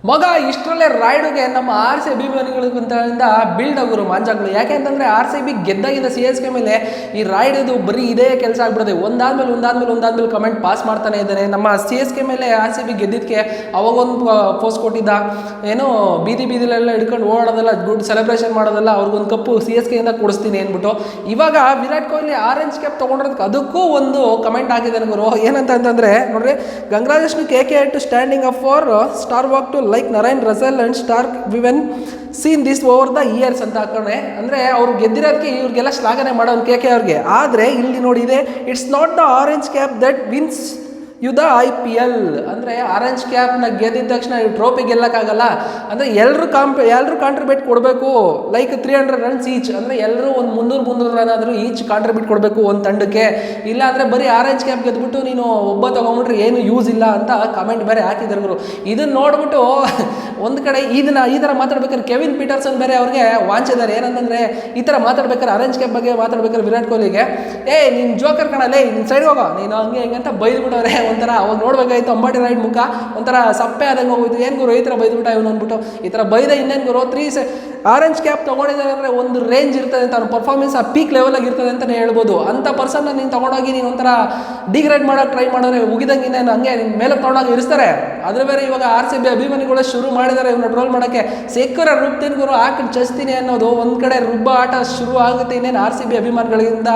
ಮಗ ಇಷ್ಟರಲ್ಲೇ ರಾಯ್ಡುಗೆ ನಮ್ಮ ಆರ್ ಸಿ ಅಭಿಮಾನಿಗಳಿಂದ ಬಿಲ್ಡ್ ಆಗೋರು ಮಾಂಜಾಗಳು. ಯಾಕೆ ಅಂತಂದರೆ ಆರ್ ಸಿ ಬಿ ಗೆದ್ದಾಗಿದ್ದ ಸಿ ಎಸ್ ಕೆ ಮೇಲೆ ಈ ರಾಯ್ಡದು ಬರೀ ಇದೇ ಕೆಲಸ ಆಗ್ಬಿಡುತ್ತೆ. ಒಂದಾದ್ಮೇಲೆ ಕಮೆಂಟ್ ಪಾಸ್ ಮಾಡ್ತಾನೆ ಇದ್ದಾನೆ. ನಮ್ಮ ಸಿ ಎಸ್ ಕೆ ಮೇಲೆ ಆರ್ ಸಿ ಬಿ ಗೆದ್ದಿದ್ದಕ್ಕೆ ಅವಾಗೊಂದು ಪೋಸ್ಟ್ ಕೊಟ್ಟಿದ್ದ, ಏನೋ ಬೀದಿಲೆಲ್ಲ ಹಿಡ್ಕೊಂಡು ಓಡೋದೆಲ್ಲ, ಗುಡ್ ಸೆಲೆಬ್ರೇಷನ್ ಮಾಡೋದೆಲ್ಲ, ಅವ್ರಿಗೊಂದು ಕಪ್ಪು ಸಿ ಎಸ್ ಕೆಯಿಂದ ಕೊಡಿಸ್ತೀನಿ ಅಂದ್ಬಿಟ್ಟು ಇವಾಗ ವಿರಾಟ್ ಕೊಹ್ಲಿ ಆರೆಂಜ್ ಕ್ಯಾಪ್ ತೊಗೊಂಡಿರೋದಕ್ಕೆ ಅದಕ್ಕೂ ಒಂದು ಕಮೆಂಟ್ ಆಗಿದ್ದಾನೆ ಗುರು. ಏನಂತ ಅಂತಂದರೆ ನೋಡ್ರಿ, congratulation KK to standing up for star walk to like Narine Russell and Starc we've been seen this over the years ಅಂತ ಹಾಕೊಂಡೆ. ಅಂದರೆ ಅವ್ರು ಗೆದ್ದಿರೋದಕ್ಕೆ ಇವ್ರಿಗೆಲ್ಲ ಶ್ಲಾಘನೆ ಮಾಡೋನು KK ಅವ್ರಿಗೆ. ಆದರೆ ಇಲ್ಲಿ ನೋಡಿದೆ, it's not the orange cap that wins you the IPL. ಅಂದರೆ ಆರೆಂಜ್ ಕ್ಯಾಪ್ನ ಗೆದ್ದಿದ ತಕ್ಷಣ ಈ ಟ್ರೋಫಿ ಗೆಲ್ಲಕ್ಕಾಗಲ್ಲ. ಅಂದರೆ ಎಲ್ಲರೂ ಕಾಂಟ್ರಿಬ್ಯೂಟ್ ಕೊಡಬೇಕು, ಲೈಕ್ 300 ರನ್ಸ್ ಈಚ್. ಅಂದರೆ ಎಲ್ಲರೂ ಒಂದು 300 ರನ್ ಆದರೂ ಈಚ್ ಕಾಂಟ್ರಿಬ್ಯೂಟ್ ಕೊಡಬೇಕು ಒಂದು ತಂಡಕ್ಕೆ. ಇಲ್ಲ ಅಂದರೆ ಬರೀ ಆರೆಂಜ್ ಕ್ಯಾಪ್ ಗೆದ್ಬಿಟ್ಟು ನೀನು ಒಬ್ಬ ತೊಗೊಂಡ್ಬಿಟ್ರೆ ಏನು ಯೂಸ್ ಇಲ್ಲ ಅಂತ ಕಮೆಂಟ್ ಬೇರೆ ಹಾಕಿದ್ರು ಗುರು. ಇದನ್ನು ನೋಡ್ಬಿಟ್ಟು ಒಂದು ಕಡೆ ಈ ಥರ ಮಾತಾಡ್ಬೇಕಾದ್ರೆ ಕೆವಿನ್ ಪೀಟರ್ಸನ್ ಬೇರೆ ಅವ್ರಿಗೆ ವಾಂಚಿದ್ದಾರೆ. ಏನಂತಂದರೆ ಈ ಥರ ಮಾತಾಡ್ಬೇಕಾದ್ರೆ ಆರೆಂಜ್ ಕ್ಯಾಪ್ ಬಗ್ಗೆ ಮಾತಾಡ್ಬೇಕಾದ್ರೆ ವಿರಾಟ್ ಕೊಹ್ಲಿಗೆ, ನೀನು ಜೋಕರ್ ಕಣಲೇ, ನಿನ್ನ ಸೈಡ್ ಹೋಗೋ ನೀನು ಹಂಗೆ ಹಿಂಗೆ ಅಂತ ಬೈದ್ಬಿಟ್ಟವ್ರೆ. ಒಂಥರ ಅವಾಗ ನೋಡ್ಬೇಕಾಯ್ತು ಅಂಬಾಟಿ ರೈಡ್ ಮುಖ ಒಂಥರ ಸಪ್ಪೆ ಆದಂಗೆ ಹೋಗೋಯ್ತು. ಏನು ಗುರು ಈ ಥರ ಬೈದ್ಬಿಟ್ಟ ಇವನು ಅಂದ್ಬಿಟ್ಟು. ಈ ಥರ ಬೈದ ಇನ್ನೇನು ಗುರು, ಆರೆಂಜ್ ಕ್ಯಾಪ್ ತೊಗೊಂಡಿದ್ದಾರೆ ಅಂದರೆ ಒಂದು ರೇಂಜ್ ಇರ್ತದೆ ಅಂತ, ಅವ್ನ ಪರ್ಫಾರ್ಮೆನ್ಸ್ ಆ ಪೀಕ್ ಲೆವೆಲಾಗಿ ಇರ್ತದೆ ಅಂತಲೇ ಹೇಳ್ಬೋದು. ಅಂಥ ಪರ್ಸನ್ನ ನೀನು ತೊಗೊಂಡೋಗಿ ನೀನು ಒಂಥರ ಡಿಗ್ರೇಡ್ ಮಾಡೋಕ್ಕೆ ಟ್ರೈ ಮಾಡಿದ್ರೆ ಉಗಿದಂಗೆ ಇನ್ನೇನು ಹಂಗೆ ನಿನ್ನ ಮೇಲೆ ತೊಗೊಂಡೋಗಿ ಇರಿಸ್ತಾರೆ. ಅದ್ರ ಬೇರೆ ಇವಾಗ RCB ಅಭಿಮಾನಿಗಳು ಶುರು ಮಾಡಿದ್ದಾರೆ ಇವನ್ನ ಟ್ರೋಲ್ ಮಾಡೋಕ್ಕೆ. ಸಿಕ್ಕರ ರುಬ್ತೀನಿ ಗುರು, ಹಾಕೊಂಡು ಚಸ್ತೀನಿ ಅನ್ನೋದು ಒಂದು ಕಡೆ ರುಬ್ಬ ಆಟ ಶುರು ಆಗುತ್ತೆ. ಇನ್ನೇನು RCB ಅಭಿಮಾನಿಗಳಿಂದ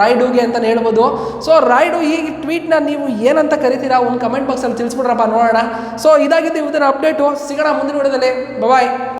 ರಾಯ್ಡುಗೆ ಅಂತಲೇ ಹೇಳ್ಬೋದು. ಸೊ ರಾಯ್ಡು ಈ ಟ್ವೀಟ್ನ ನೀವು ಏನಂತ ಕರಿತೀರಾ ಒಂದು ಕಮೆಂಟ್ ಬಾಕ್ಸಲ್ಲಿ ತಿಳಿಸ್ಬಿಡ್ರಪ್ಪ ನೋಡೋಣ. ಸೊ ಇದಾಗಿದ್ದು ಇವತ್ತಿನ ಅಪ್ಡೇಟು. ಸಿಗೋಣ ಮುಂದಿನ ವಿಡಿಯೋದಲ್ಲಿ. ಬಾಯ್.